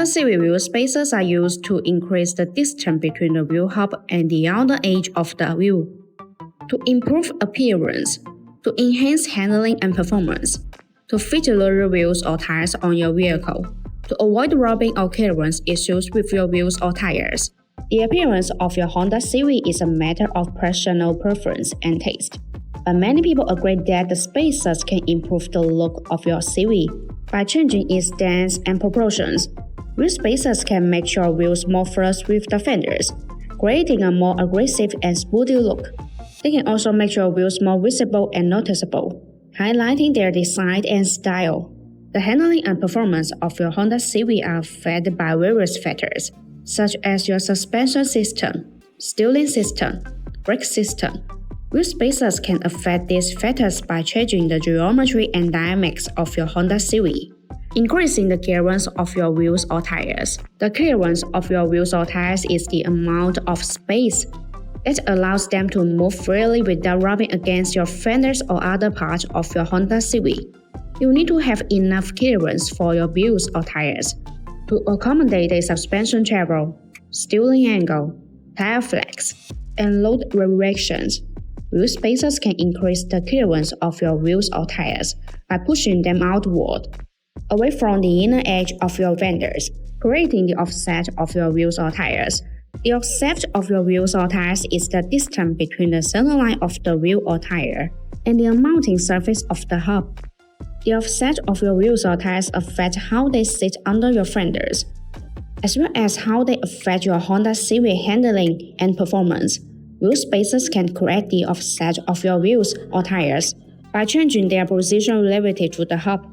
Honda Civic wheel spacers are used to increase the distance between the wheel hub and the outer edge of the wheel, to improve appearance, to enhance handling and performance, to fit lower wheels or tires on your vehicle, to avoid rubbing or clearance issues with your wheels or tires. The appearance of your Honda Civic is a matter of personal preference and taste, but many people agree that the spacers can improve the look of your Civic by changing its stance and proportions. Wheel spacers can make your wheels more flush with the fenders, creating a more aggressive and sporty look. They can also make your wheels more visible and noticeable, highlighting their design and style. The handling and performance of your Honda Civic are affected by various factors, such as your suspension system, steering system, brake system. Wheel spacers can affect these factors by changing the geometry and dynamics of your Honda Civic, increasing the clearance of your wheels or tires. The clearance of your wheels or tires is the amount of space that allows them to move freely without rubbing against your fenders or other parts of your Honda Civic. You need to have enough clearance for your wheels or tires to accommodate the suspension travel, steering angle, tire flex, and load variations. Wheel spacers can increase the clearance of your wheels or tires by pushing them outward, away from the inner edge of your fenders, creating the offset of your wheels or tires. The offset of your wheels or tires is the distance between the centerline of the wheel or tire and the mounting surface of the hub. The offset of your wheels or tires affects how they sit under your fenders, as well as how they affect your Honda Civic handling and performance. Wheel spacers can correct the offset of your wheels or tires by changing their position relative to the hub.